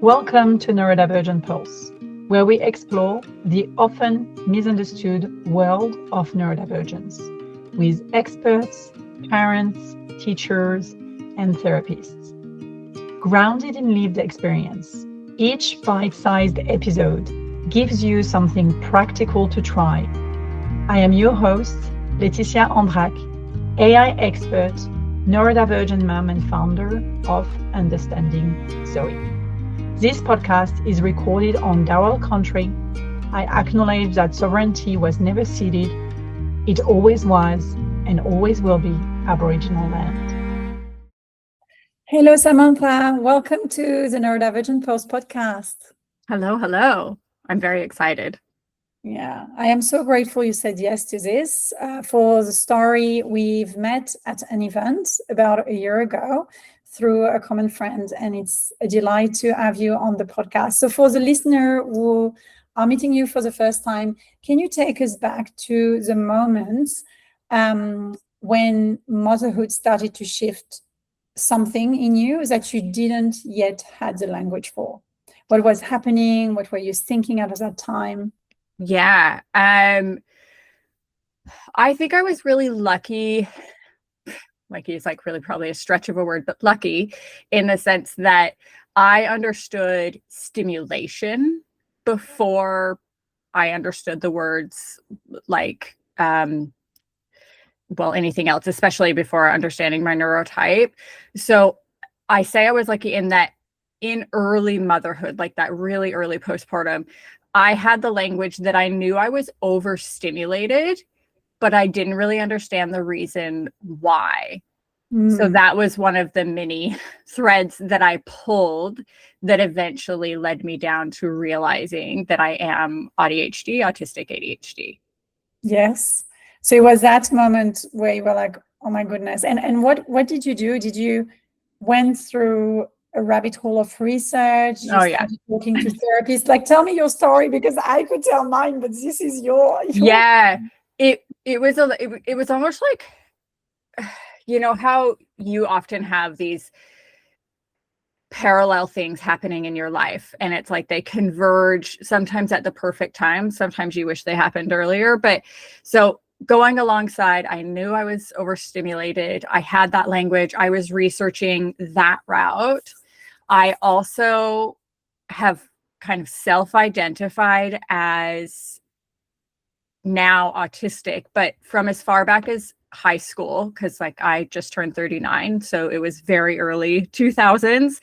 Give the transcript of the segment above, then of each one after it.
Welcome to Neurodivergent Pulse, where we explore the often misunderstood world of neurodivergence with experts, parents, teachers, and therapists. Grounded in lived experience, each bite-sized episode gives you something practical to try. I am your host, Laetitia, AI expert, neurodivergent mom and founder of Understanding Zoe. This podcast is recorded on Daryl country. I acknowledge that sovereignty was never ceded. It always was and always will be Aboriginal land. Hello, Samantha. Welcome to the Neurodivergent Pulse podcast. Hello. I'm very excited. Yeah, I am so grateful you said yes to this. For the story, we've met at an event about a year ago through a common friend, and it's a delight to have you on the podcast. So for the listener who are meeting you for the first time, can you take us back to the moment when motherhood started to shift something in you that you didn't yet had the language for? What was happening? What were you thinking at that time? Yeah. I think I was really lucky. Lucky is like really probably a stretch of a word, but lucky in the sense that I understood stimulation before I understood the words like, anything else, especially before understanding my neurotype. So I say I was lucky in that in early motherhood, like that really early postpartum, I had the language that I knew I was overstimulated, but I didn't really understand the reason why. So that was one of the many threads that I pulled that eventually led me down to realizing that I am AuDHD, autistic ADHD. Yes. So it was that moment where you were like, oh my goodness. And what did you do? Did you went through a rabbit hole of research? You started talking to therapists? Like, tell me your story, because I could tell mine, but this is your Yeah. It was almost like, you know how you often have these parallel things happening in your life, and it's like they converge sometimes at the perfect time. Sometimes you wish they happened earlier. But so going alongside, I knew I was overstimulated. I had that language. I was researching that route. I also have kind of self-identified as now autistic, but from as far back as high school, because like I just turned 39, so it was very early 2000s.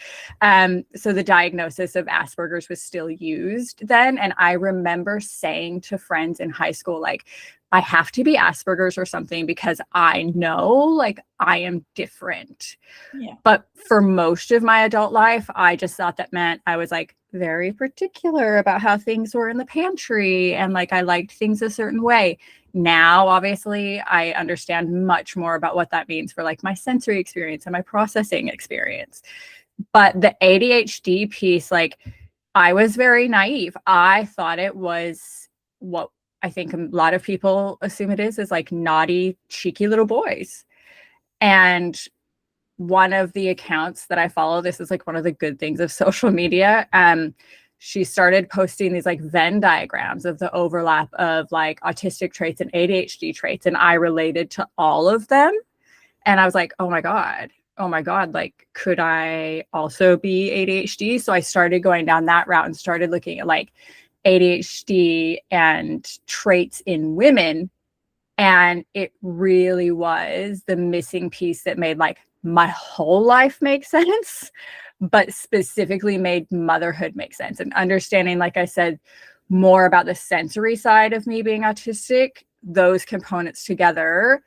So the diagnosis of Asperger's was still used then. And I remember saying to friends in high school, like, I have to be Asperger's or something because I know like I am different. Yeah. But for most of my adult life, I just thought that meant I was like very particular about how things were in the pantry and like I liked things a certain way. Now, obviously, I understand much more about what that means for like my sensory experience and my processing experience. But the ADHD piece, like I was very naive. I thought it was what I think a lot of people assume it is like naughty, cheeky little boys. And one of the accounts that I follow, this is like one of the good things of social media. She started posting these like Venn diagrams of the overlap of like autistic traits and ADHD traits. And I related to all of them. And I was like, oh my God, like, could I also be ADHD? So I started going down that route and started looking at like ADHD and traits in women. And it really was the missing piece that made like my whole life make sense, but specifically made motherhood make sense. And understanding, like I said, more about the sensory side of me being autistic, those components together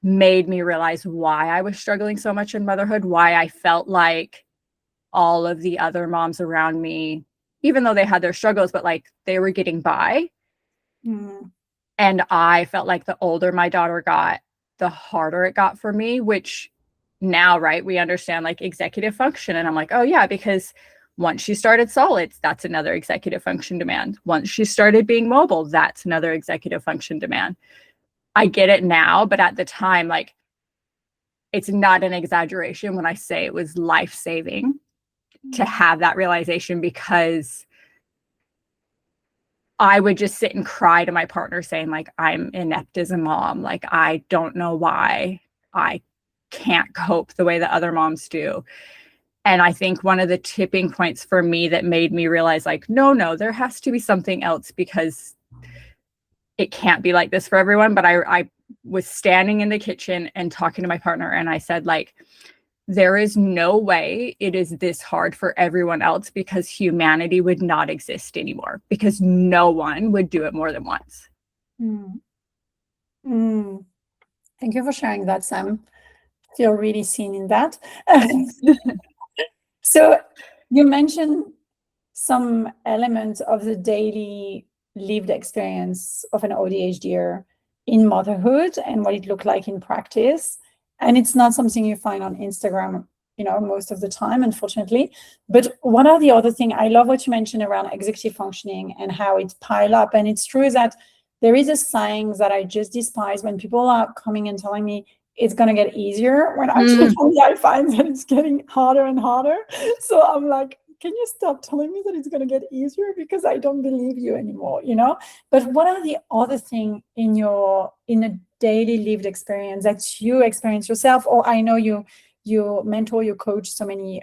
made me realize why I was struggling so much in motherhood, why I felt like all of the other moms around me, even though they had their struggles, but like they were getting by. And I felt like the older my daughter got, the harder it got for me, which now, right, we understand like executive function. And I'm like, oh yeah, because once she started solids, that's another executive function demand. Once she started being mobile, that's another executive function demand. I get it now, but at the time, like, it's not an exaggeration when I say it was life-saving. to have that realization, because I would just sit and cry to my partner saying, like, I'm inept as a mom. Like, I don't know why I can't cope the way that other moms do. And I think one of the tipping points for me that made me realize, like, no, there has to be something else, because it can't be like this for everyone. But I was standing in the kitchen and talking to my partner, and I said, like, there is no way it is this hard for everyone else, because humanity would not exist anymore, because no one would do it more than once. Mm. Mm. Thank you for sharing that, Sam. Feel really seen in that. So you mentioned some elements of the daily lived experience of an AuDHDer in motherhood and what it looked like in practice. And it's not something you find on Instagram, most of the time, unfortunately. But what are the other things? I love what you mentioned around executive functioning and how it pile up. And it's true that there is a saying that I just despise when people are coming and telling me it's going to get easier, when actually for me, I find that it's getting harder and harder. So I'm like, can you stop telling me that it's going to get easier, because I don't believe you anymore, But what are the other things in a daily lived experience that you experience yourself? Or I know you mentor, you coach so many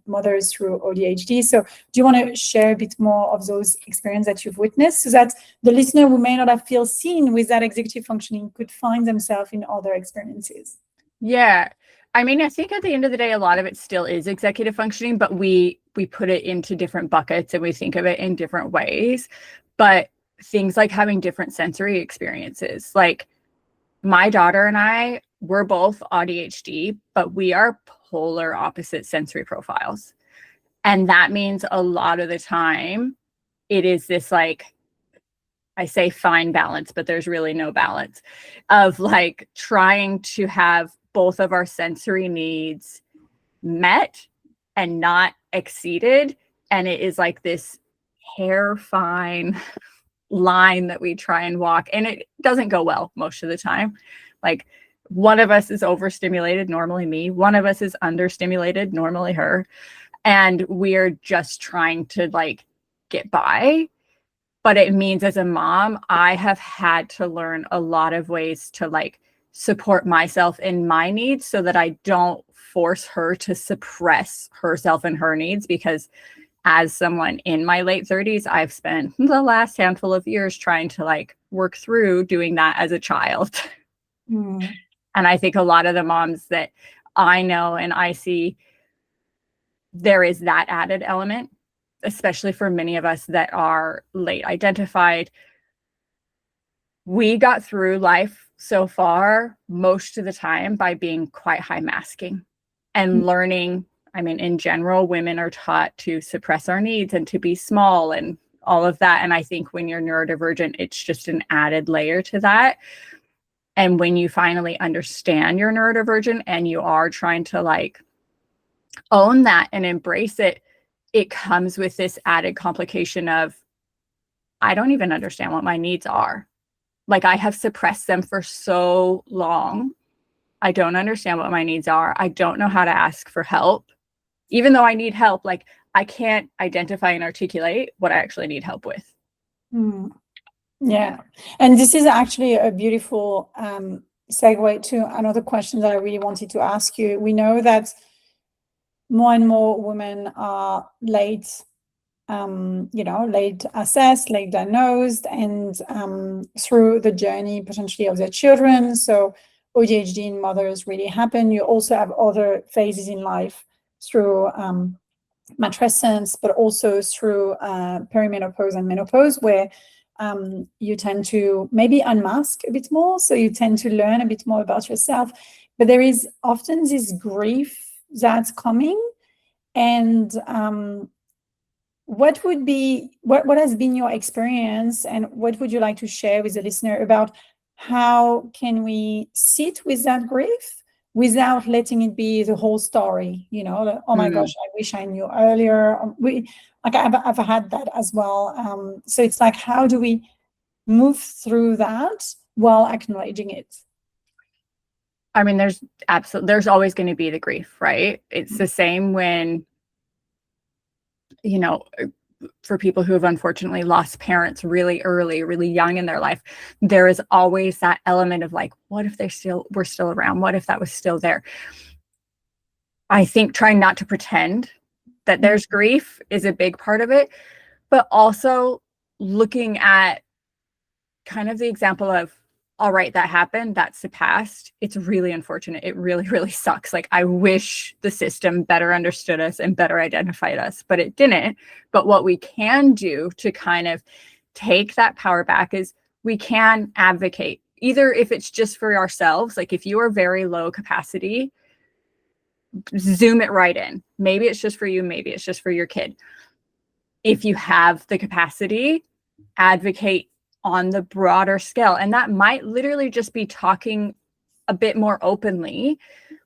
mothers through AuDHD. So do you want to share a bit more of those experiences that you've witnessed, so that the listener who may not have feel seen with that executive functioning could find themselves in other experiences? Yeah. I mean, I think at the end of the day, a lot of it still is executive functioning, but we put it into different buckets and we think of it in different ways. But things like having different sensory experiences, like my daughter and I, we're both AuDHD, but we are polar opposite sensory profiles. And that means a lot of the time it is this, like, I say fine balance, but there's really no balance of, like, trying to have both of our sensory needs met and not exceeded. And it is like this hair fine line that we try and walk, and it doesn't go well most of the time. Like, one of us is overstimulated, normally me, one of us is understimulated, normally her, and we're just trying to, like, get by. But it means, as a mom, I have had to learn a lot of ways to, like, support myself in my needs, so that I don't force her to suppress herself and her needs, because as someone in my late 30s, I've spent the last handful of years trying to, like, work through doing that as a child. Mm. And I think a lot of the moms that I know and I see, there is that added element, especially for many of us that are late identified. We got through life so far most of the time by being quite high masking and learning. I mean, in general, women are taught to suppress our needs and to be small and all of that. And I think when you're neurodivergent, it's just an added layer to that. And when you finally understand you're neurodivergent and you are trying to, like, own that and embrace it, it comes with this added complication of, I don't even understand what my needs are. Like, I have suppressed them for so long. I don't understand what my needs are. I don't know how to ask for help. Even though I need help, like, I can't identify and articulate what I actually need help with. Mm. Yeah. And this is actually a beautiful segue to another question that I really wanted to ask you. We know that more and more women are late assessed, late diagnosed, and through the journey potentially of their children. So AuDHD in mothers really happen. You also have other phases in life through matrescence, but also through perimenopause and menopause, where you tend to maybe unmask a bit more. So you tend to learn a bit more about yourself. But there is often this grief that's coming. And what has been your experience, and what would you like to share with the listener about how can we sit with that grief without letting it be the whole story? Oh my gosh, I wish I knew earlier. I've had that as well. So it's like, how do we move through that while acknowledging it? I mean, there's always going to be the grief, right? It's the same when you know, for people who have unfortunately lost parents really early, really young in their life, there is always that element of like, what if were still around? What if that was still there? I think trying not to pretend that there's grief is a big part of it, but also looking at kind of the example of, all right, that happened, that's the past. It's really unfortunate. It really, really sucks. Like, I wish the system better understood us and better identified us, but it didn't. But what we can do to kind of take that power back is we can advocate, either if it's just for ourselves, like if you are very low capacity, zoom it right in. Maybe it's just for you, maybe it's just for your kid. If you have the capacity, advocate on the broader scale. And that might literally just be talking a bit more openly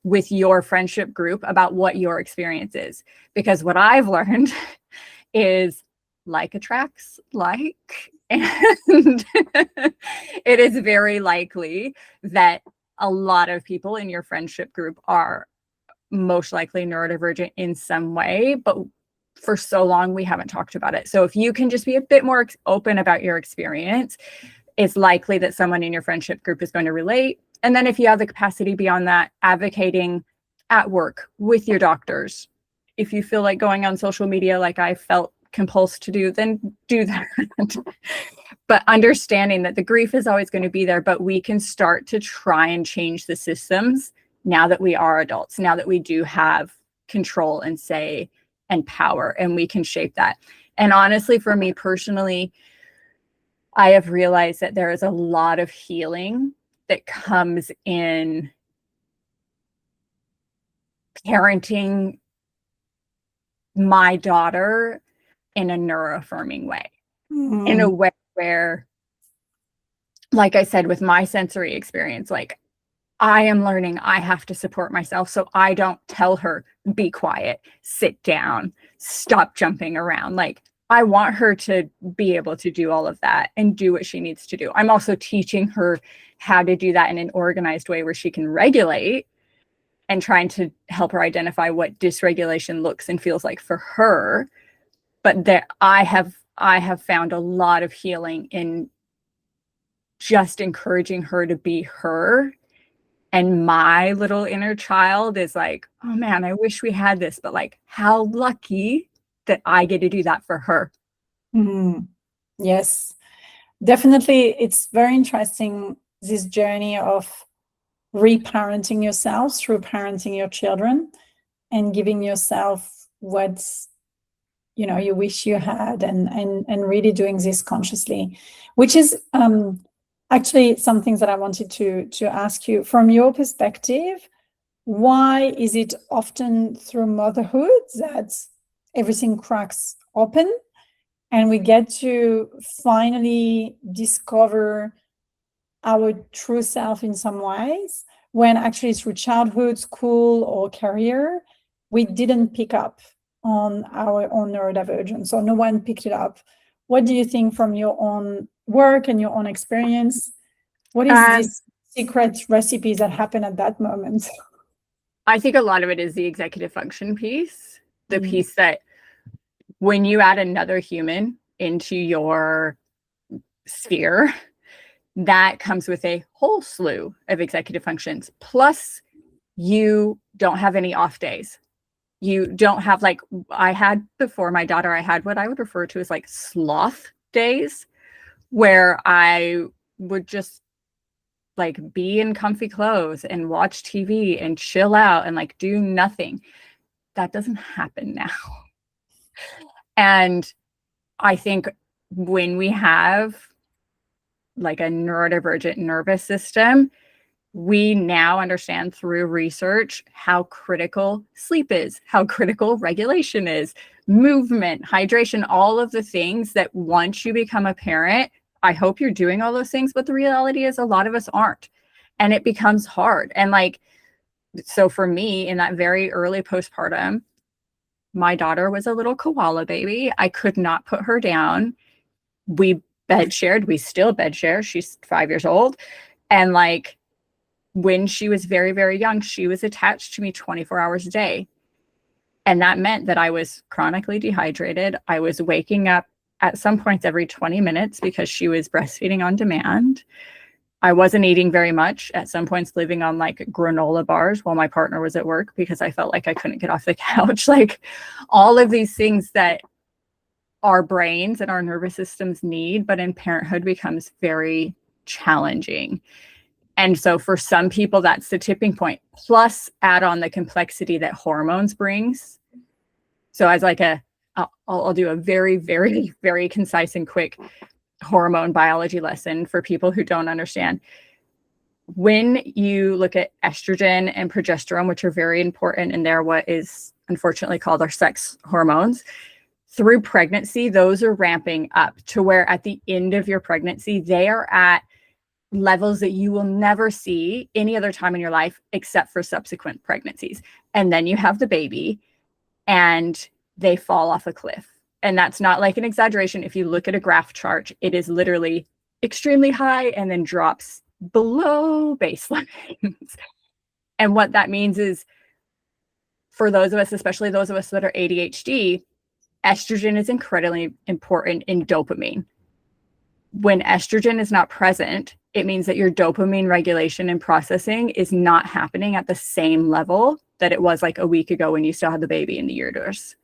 with your friendship group about what your experience is. Because what I've learned is like attracts like, and it is very likely that a lot of people in your friendship group are most likely neurodivergent in some way, but for so long we haven't talked about it. So if you can just be a bit more open about your experience, it's likely that someone in your friendship group is going to relate. And then if you have the capacity beyond that, advocating at work with your doctors. If you feel like going on social media like I felt compulsed to do, then do that. But understanding that the grief is always going to be there, but we can start to try and change the systems now that we are adults, now that we do have control and say and power, and we can shape that. And honestly, for me personally, I have realized that there is a lot of healing that comes in parenting my daughter in a neuroaffirming way, in a way where, like I said, with my sensory experience, like I am learning I have to support myself. So I don't tell her, be quiet, sit down, stop jumping around. Like, I want her to be able to do all of that and do what she needs to do. I'm also teaching her how to do that in an organized way where she can regulate, and trying to help her identify what dysregulation looks and feels like for her. But there, I have found a lot of healing in just encouraging her to be her. And my little inner child is like, oh man, I wish we had this, but like, how lucky that I get to do that for her. Yes, definitely. It's very interesting, this journey of reparenting yourself through parenting your children and giving yourself what you wish you had, and really doing this consciously, which is actually some things that I wanted to ask you from your perspective. Why is it often through motherhood that everything cracks open and we get to finally discover our true self in some ways, when actually through childhood, school, or career, we didn't pick up on our own neurodivergence, or no one picked it up? What do you think from your own work and your own experience? What is this secret recipes that happen at that moment? I think a lot of it is the executive function piece, the piece that when you add another human into your sphere, that comes with a whole slew of executive functions. Plus, you don't have any off days. You don't have, like I had before my daughter, I had what I would refer to as like sloth days, where I would just like be in comfy clothes and watch TV and chill out and like do nothing. That doesn't happen now. And I think when we have like a neurodivergent nervous system, we now understand through research how critical sleep is, how critical regulation is, movement, hydration, all of the things that once you become a parent, I hope you're doing all those things, but the reality is a lot of us aren't. And it becomes hard. And like, so for me in that very early postpartum, my daughter was a little koala baby. I could not put her down. We bed shared. We still bed share. She's 5 years old. And like, when she was very, very young, she was attached to me 24 hours a day. And that meant that I was chronically dehydrated. I was waking up at some points every 20 minutes because she was breastfeeding on demand. I wasn't eating very much, at some points living on like granola bars while my partner was at work because I felt like I couldn't get off the couch. Like all of these things that our brains and our nervous systems need, but in parenthood becomes very challenging. And so for some people, that's the tipping point. Plus add on the complexity that hormones brings. So as like I'll do a very, very, very concise and quick hormone biology lesson for people who don't understand. When you look at estrogen and progesterone, which are very important, and they're what is unfortunately called our sex hormones, through pregnancy, those are ramping up to where at the end of your pregnancy, they are at levels that you will never see any other time in your life except for subsequent pregnancies. And then you have the baby and they fall off a cliff. And that's not like an exaggeration. If you look at a graph chart, it is literally extremely high and then drops below baseline. And what that means is for those of us, especially those of us that are ADHD, estrogen is incredibly important in dopamine. When estrogen is not present, it means that your dopamine regulation and processing is not happening at the same level that it was like a week ago when you still had the baby in the uterus.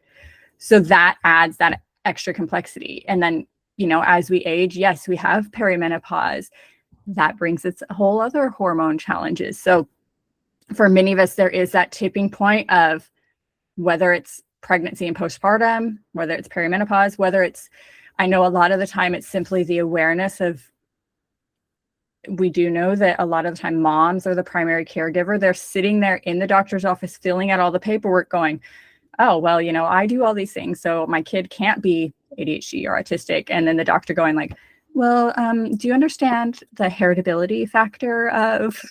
So that adds that extra complexity. And then, you know, as we age, yes, we have perimenopause. That brings its whole other hormone challenges. So for many of us, there is that tipping point of whether it's pregnancy and postpartum, whether it's perimenopause, whether it's, I know a lot of the time it's simply the awareness of, we do know that a lot of the time moms are the primary caregiver. They're sitting there in the doctor's office filling out all the paperwork going, oh, well, you know, I do all these things, so my kid can't be ADHD or autistic. And then the doctor going like, well, do you understand the heritability factor of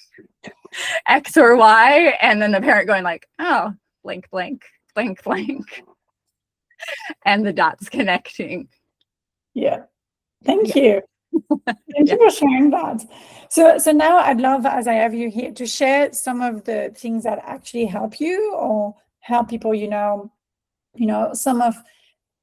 X or Y? And then the parent going like, oh, blank, blank, blank, blank. And the dots connecting. Yeah. Thank you. Thank you for sharing that. So now I'd love, as I have you here, to share some of the things that actually help you or help people, you know, some of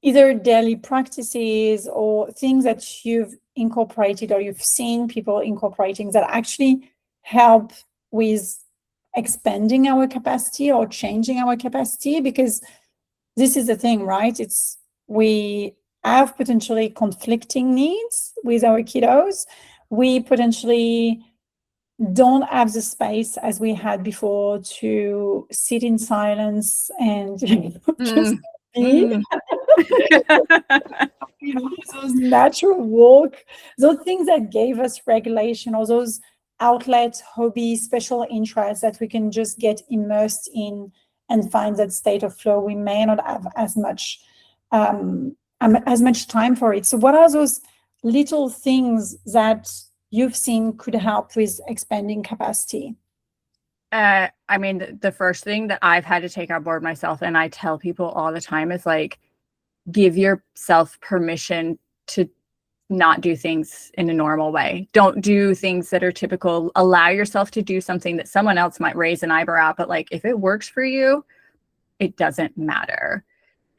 either daily practices or things that you've incorporated or you've seen people incorporating that actually help with expanding our capacity or changing our capacity. Because this is the thing, right? We have potentially conflicting needs with our kiddos. We potentially don't have the space as we had before to sit in silence and just be. You know, those natural walk, those things that gave us regulation, or those outlets, hobbies, special interests that we can just get immersed in and find that state of flow. We may not have as much time for it. So what are those little things that you've seen could help with expanding capacity? I mean, the first thing that I've had to take on board myself, and I tell people all the time, is like, give yourself permission to not do things in a normal way. Don't do things that are typical. Allow yourself to do something that someone else might raise an eyebrow at, but like, if it works for you, it doesn't matter.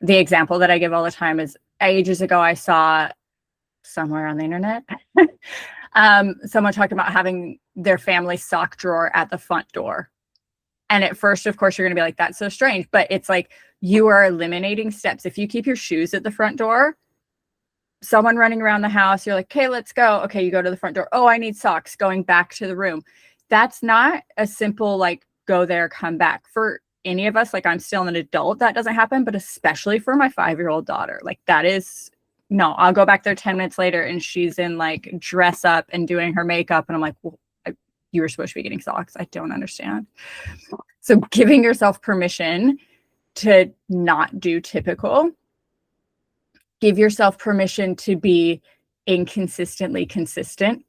The example that I give all the time is ages ago, I saw somewhere on the internet, someone talking about having their family sock drawer at the front door. And at first, of course, you're going to be like, that's so strange. But it's like, you are eliminating steps. If you keep your shoes at the front door, someone running around the house, you're like, okay, let's go. Okay, you go to the front door. Oh, I need socks. Going back to the room. That's not a simple, like, go there, come back. For any of us, like, I'm still an adult, that doesn't happen. But especially for my 5-year-old daughter, like, that is, no, I'll go back there 10 minutes later and she's in like dress up and doing her makeup. And I'm like, well, you were supposed to be getting socks. I don't understand. So giving yourself permission to not do typical. Give yourself permission to be inconsistently consistent,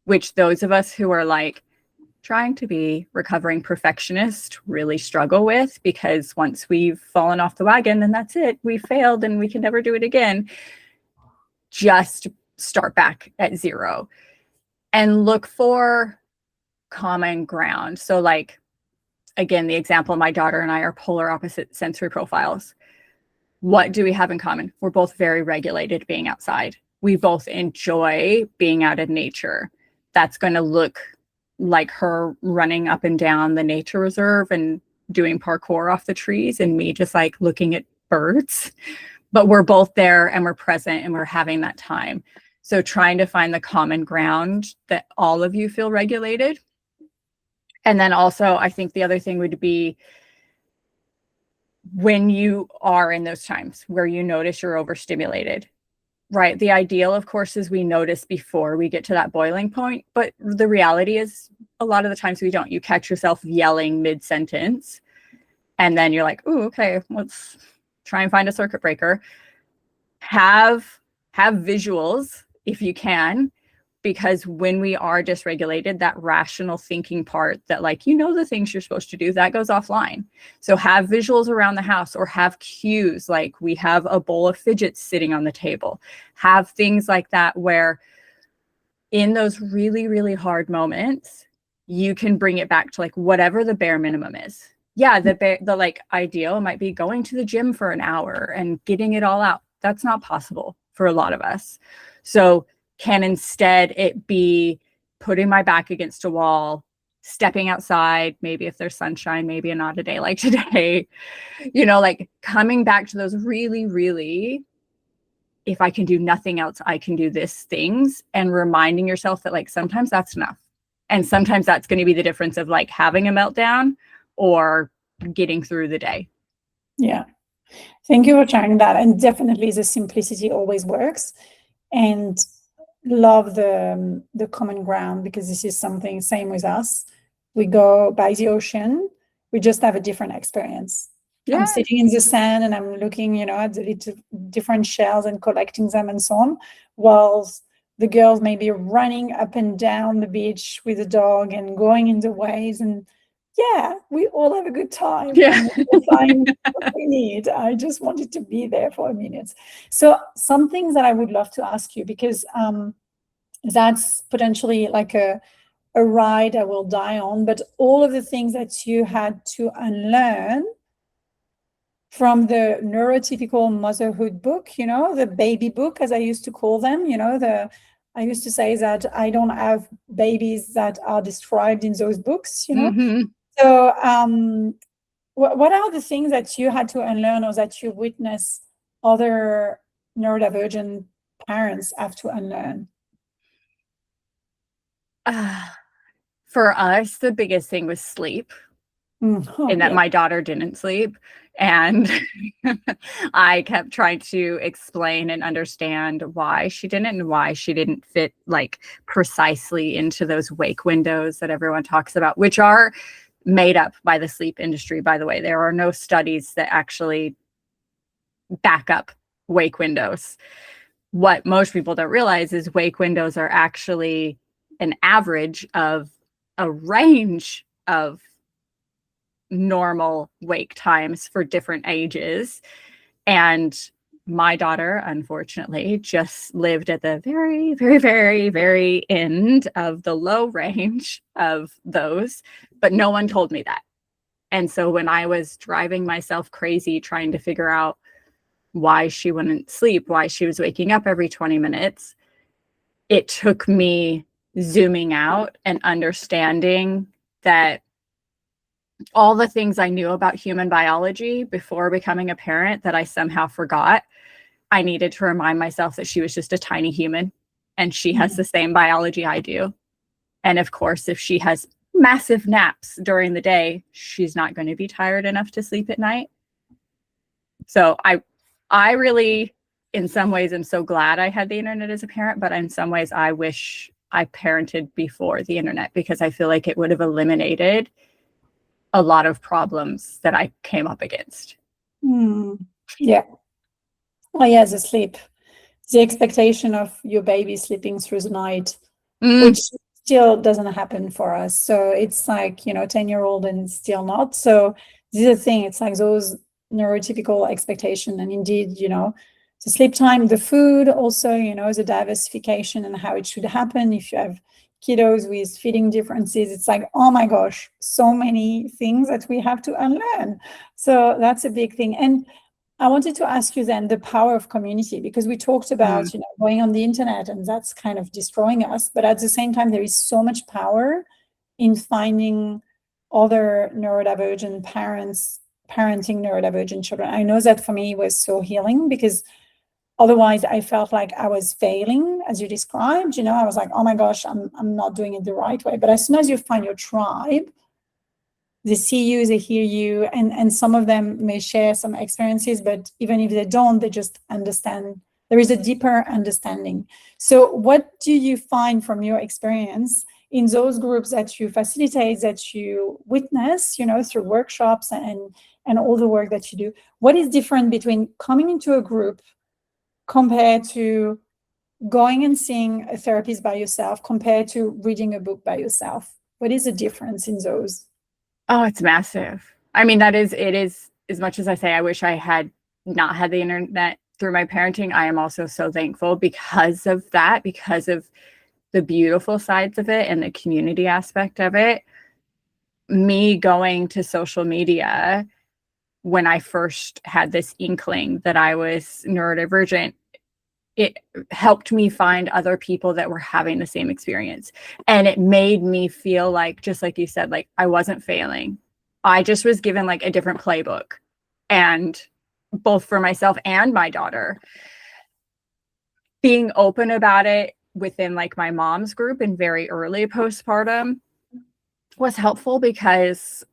which those of us who are like trying to be recovering perfectionist really struggle with, because once we've fallen off the wagon, then that's it. We failed and we can never do it again. Just start back at zero and look for common ground. So like, again, the example, my daughter and I are polar opposite sensory profiles. What do we have in common? We're both very regulated being outside. We both enjoy being out in nature. That's going to look like her running up and down the nature reserve and doing parkour off the trees, and me just like looking at birds. But we're both there and we're present and we're having that time. So trying to find the common ground that all of you feel regulated. And then also, I think the other thing would be when you are in those times where you notice you're overstimulated, right? The ideal, of course, is we notice before we get to that boiling point. But the reality is a lot of the times we don't. You catch yourself yelling mid-sentence and then you're like, ooh, okay, let's try and find a circuit breaker. Have visuals if you can, because when we are dysregulated, that rational thinking part that like, you know, the things you're supposed to do, that goes offline. So have visuals around the house, or have cues, like we have a bowl of fidgets sitting on the table. Have things like that where in those really, really hard moments, you can bring it back to like whatever the bare minimum is. Yeah, the like ideal might be going to the gym for an hour and getting it all out. That's not possible for a lot of us. So can instead it be putting my back against a wall, stepping outside, maybe if there's sunshine, maybe not a day like today, you know, like coming back to those really, really, if I can do nothing else, I can do this things, and reminding yourself that like sometimes that's enough. And sometimes that's going to be the difference of like having a meltdown or getting through the day. Yeah. Thank you for sharing that. And definitely the simplicity always works. And love the common ground, because this is something same with us. We go by the ocean, we just have a different experience. Yeah. I'm sitting in the sand and I'm looking, you know, at the little different shells and collecting them and so on, whilst the girls may be running up and down the beach with a dog and going in the waves. And yeah, we all have a good time. Yeah. We'll find what we need. I just wanted to be there for a minute. So some things that I would love to ask you, because that's potentially like a ride I will die on, but all of the things that you had to unlearn from the neurotypical motherhood book, you know, the baby book, as I used to call them, you know, I used to say that I don't have babies that are described in those books, you know. Mm-hmm. So what are the things that you had to unlearn, or that you witness other neurodivergent parents have to unlearn? For us, the biggest thing was sleep. And that my daughter didn't sleep. And I kept trying to explain and understand why she didn't, and why she didn't fit like precisely into those wake windows that everyone talks about, which are made up by the sleep industry, by the way. There are no studies that actually back up wake windows. What most people don't realize is wake windows are actually an average of a range of normal wake times for different ages. And my daughter, unfortunately, just lived at the very, very, very, very end of the low range of those, but no one told me that. And so when I was driving myself crazy trying to figure out why she wouldn't sleep, why she was waking up every 20 minutes, it took me zooming out and understanding that all the things I knew about human biology before becoming a parent that I somehow forgot, I needed to remind myself that she was just a tiny human and she has the same biology I do. And of course, if she has massive naps during the day, she's not going to be tired enough to sleep at night. So I really, in some ways, am so glad I had the internet as a parent, but in some ways I wish I parented before the internet, because I feel like it would have eliminated a lot of problems that I came up against. Yeah. Oh yeah, the sleep, the expectation of your baby sleeping through the night, which still doesn't happen for us. So it's like, you know, 10-year-old and still not. So this is the thing. It's like those neurotypical expectation. And indeed, you know, the sleep time, the food also, you know, the diversification and how it should happen. If you have kiddos with feeding differences, it's like, oh my gosh, so many things that we have to unlearn. So that's a big thing. And I wanted to ask you then the power of community, because we talked about, going on the internet, and that's kind of destroying us. But at the same time, there is so much power in finding other neurodivergent parents, parenting neurodivergent children. I know that for me was so healing, because otherwise I felt like I was failing, as you described. I was like, oh my gosh, I'm not doing it the right way. But as soon as you find your tribe, they see you, they hear you, and some of them may share some experiences, but even if they don't, they just understand. There is a deeper understanding. So what do you find from your experience in those groups that you facilitate, that you witness, through workshops and all the work that you do? What is different between coming into a group compared to going and seeing a therapist by yourself, compared to reading a book by yourself? What is the difference in those? Oh, it's massive. I mean, it is, as much as I say, I wish I had not had the internet through my parenting, I am also so thankful because of that, because of the beautiful sides of it and the community aspect of it. Me going to social media when I first had this inkling that I was neurodivergent, it helped me find other people that were having the same experience. And it made me feel like, just like you said, like I wasn't failing. I just was given like a different playbook, and both for myself and my daughter. Being open about it within like my mom's group and very early postpartum was helpful, because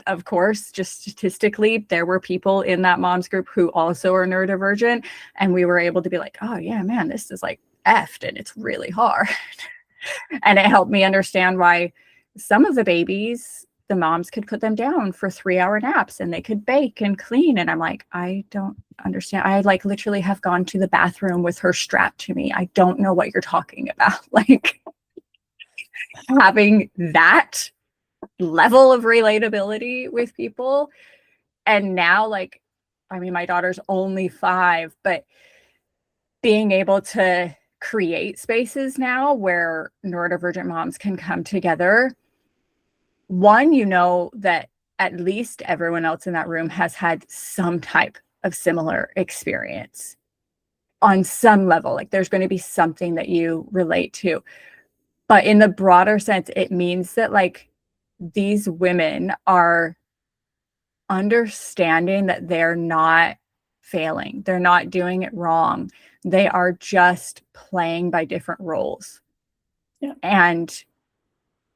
of course, just statistically, there were people in that mom's group who also are neurodivergent. And we were able to be like, oh yeah, man, this is like effed and it's really hard. And it helped me understand why some of the babies, the moms could put them down for 3-hour naps and they could bake and clean. And I'm like, I don't understand. I like literally have gone to the bathroom with her strapped to me. I don't know what you're talking about. Like having that level of relatability with people. And now, like, I mean, my daughter's only 5, but being able to create spaces now where neurodivergent moms can come together. One, that at least everyone else in that room has had some type of similar experience on some level. Like there's going to be something that you relate to. But in the broader sense, it means that like these women are understanding that they're not failing. They're not doing it wrong. They are just playing by different roles. Yeah. And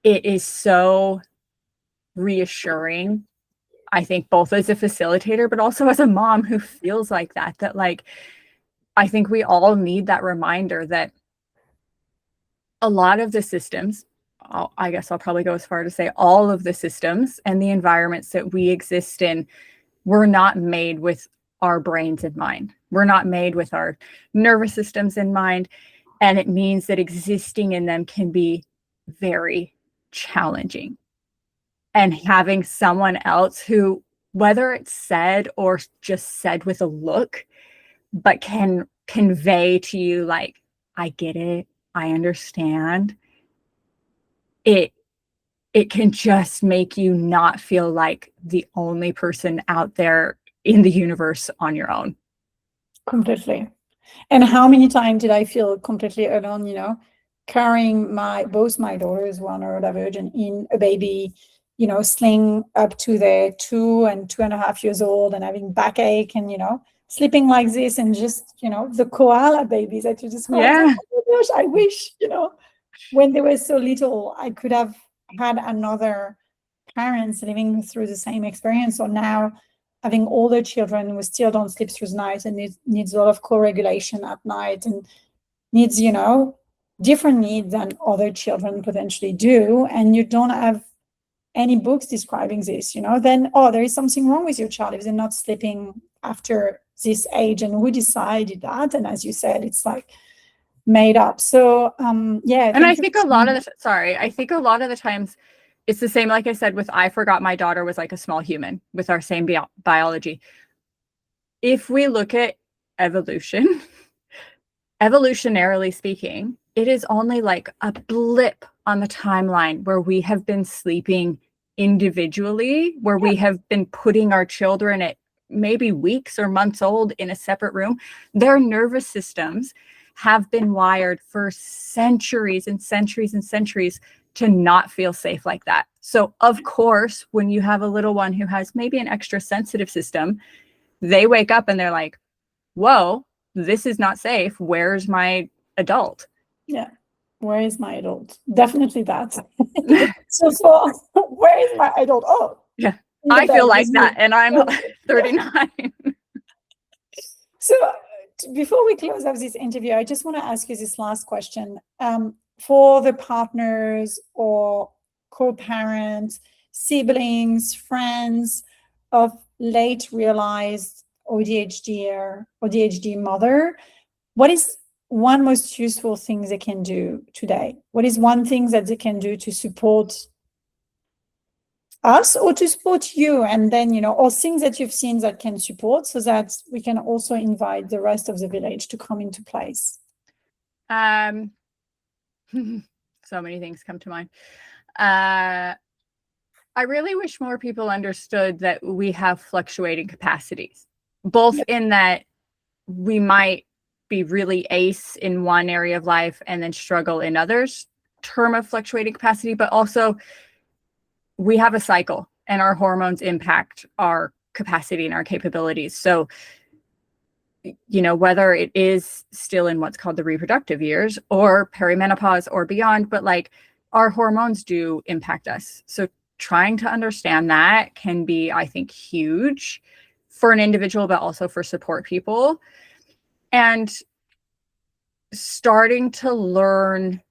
it is so reassuring, I think, both as a facilitator, but also as a mom who feels like that like, I think we all need that reminder that a lot of the systems, I guess I'll probably go as far to say all of the systems and the environments that we exist in, we're not made with our brains in mind. We're not made with our nervous systems in mind. And it means that existing in them can be very challenging. And having someone else who, whether it's said or just said with a look, but can convey to you like, I get it, I understand. It can just make you not feel like the only person out there in the universe on your own. Completely. And how many times did I feel completely alone, carrying both my daughters who are neurodivergent in a baby, sling up to their 2 and 2.5 years old and having backache and, sleeping like this, and just, the koala babies that you described. Yeah. Oh my gosh, I wish, when they were so little, I could have had another parents living through the same experience. Or now having older children who still don't sleep through the night and needs a lot of co-regulation at night and needs, different needs than other children potentially do. And you don't have any books describing this, then, there is something wrong with your child if they're not sleeping after this age. And who decided that? And as you said, it's like made up. So yeah. And I think a lot of the times it's the same, like I said, with I forgot my daughter was like a small human with our same biology. If we look at evolution, evolutionarily speaking, it is only like a blip on the timeline where we have been sleeping individually, where we have been putting our children at maybe weeks or months old in a separate room. Their nervous systems have been wired for centuries and centuries and centuries to not feel safe like that. So of course, when you have a little one who has maybe an extra sensitive system, they wake up and they're like, whoa, this is not safe. Where's my adult? Yeah. Where is my adult? Definitely that. So where is my adult? Oh, yeah. I feel like that, and I'm 39. So before we close up this interview, I just want to ask you this last question. For the partners or co-parents, siblings, friends of late realized AuDHD or AuDHD mother, what is one most useful thing they can do today? What is one thing that they can do to support us or to support you? And then, you know, or things that you've seen that can support, so that we can also invite the rest of the village to come into place. So many things come to mind. I really wish more people understood that we have fluctuating capacities, both in that we might be really ace in one area of life and then struggle in others, term of fluctuating capacity, but also we have a cycle and our hormones impact our capacity and our capabilities. So, you know, whether it is still in what's called the reproductive years or perimenopause or beyond, but like our hormones do impact us. So trying to understand that can be, I think, huge for an individual, but also for support people. And starting to learn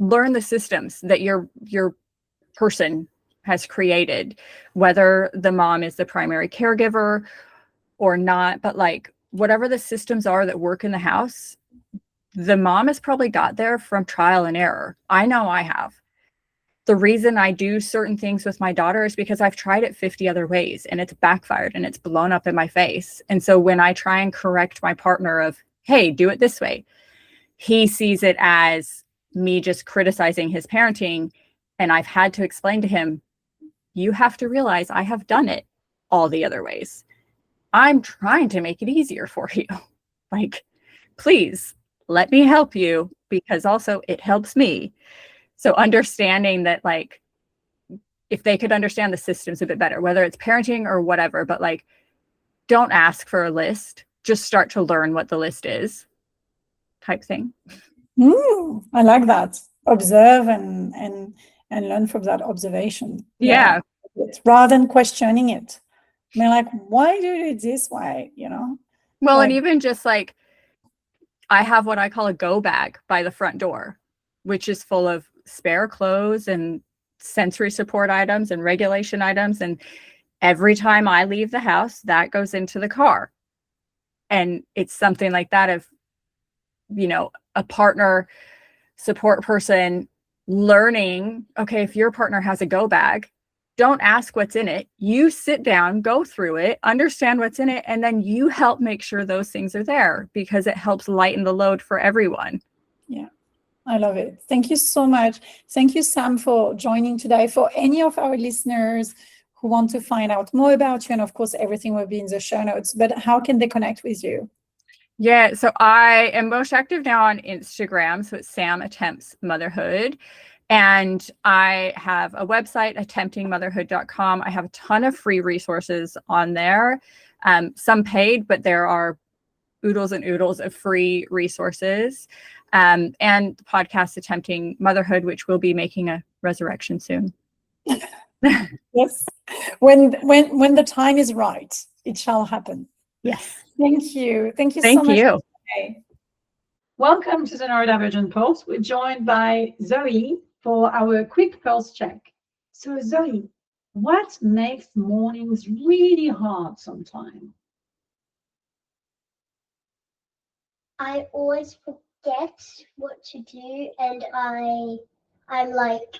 the systems that your person has created, whether the mom is the primary caregiver or not, but like whatever the systems are that work in the house, the mom has probably got there from trial and error. I know I have. The reason I do certain things with my daughter is because I've tried it 50 other ways and it's backfired and it's blown up in my face. And so when I try and correct my partner of, hey, do it this way, he sees it as me just criticizing his parenting. And I've had to explain to him, you have to realize I have done it all the other ways. I'm trying to make it easier for you. Like, please let me help you, because also it helps me. So understanding that, like, if they could understand the systems a bit better, whether it's parenting or whatever, but like, don't ask for a list, just start to learn what the list is, type thing. I like that. Observe and learn from that observation. Yeah. Rather than questioning it. I mean, like, why do you do this way? You know? Well, and even just like, I have what I call a go bag by the front door, which is full of spare clothes and sensory support items and regulation items. And every time I leave the house, that goes into the car. And it's something like that of, you know, a partner support person learning, okay, if your partner has a go bag, don't ask what's in it. You sit down, go through it, understand what's in it, and then you help make sure those things are there, because it helps lighten the load for everyone. Yeah, I love it. Thank you so much. Thank you, Sam, for joining today. For any of our listeners who want to find out more about you, and of course, everything will be in the show notes, but how can they connect with you? Yeah, so I am most active now on Instagram. So it's Sam Attempts Motherhood. And I have a website, attemptingmotherhood.com. I have a ton of free resources on there, some paid, but there are oodles and oodles of free resources. And the podcast Attempting Motherhood, which will be making a resurrection soon. Yes, when the time is right, it shall happen. Yes. Thank you. Thank you Thank so much. you. Today. Welcome to the Neurodivergent Pulse. We're joined by Zoe for our quick pulse check. So Zoe, what makes mornings really hard sometimes? I always forget what to do, and I'm like,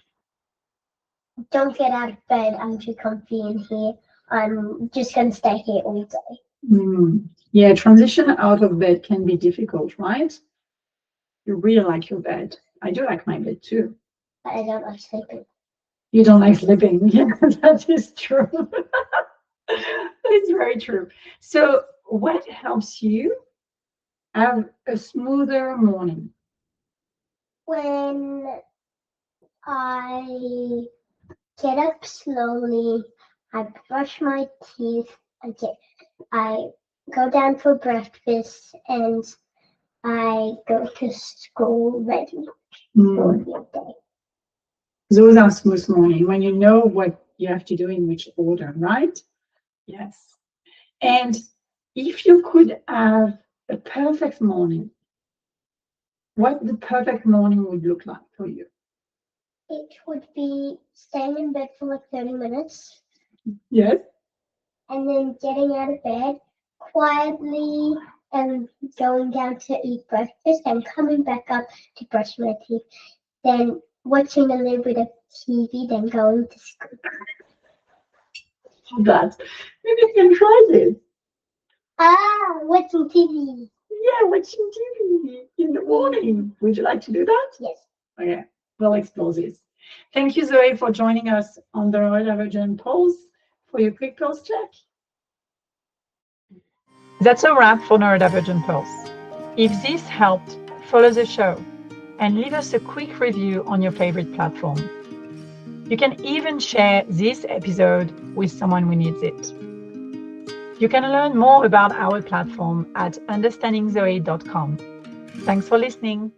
don't get out of bed, I'm too comfy in here, I'm just gonna stay here all day. Yeah, transition out of bed can be difficult, right? You really like your bed. I do like my bed too. But I don't like sleeping. You don't like sleeping. Yeah, that is true. That is very true. So what helps you have a smoother morning? When I get up slowly, I brush my teeth, I go down for breakfast, and I go to school ready for the day. Those are smooth morning when you know what you have to do in which order, right? Yes. And if you could have a perfect morning, what the perfect morning would look like for you? It would be staying in bed for like 30 minutes. Yes. And then getting out of bed quietly and going down to eat breakfast and coming back up to brush my teeth. Then watching a little bit of TV, then going to school. That. Maybe you can try this. Watching TV. Yeah, watching TV in the morning. Would you like to do that? Yes. Okay, we'll explore this. Thank you, Zoe, for joining us on the Neurodivergent Pulse for your quick pulse check. That's a wrap for Neurodivergent Pulse. If this helped, follow the show and leave us a quick review on your favorite platform. You can even share this episode with someone who needs it. You can learn more about our platform at understandingzoe.com. Thanks for listening.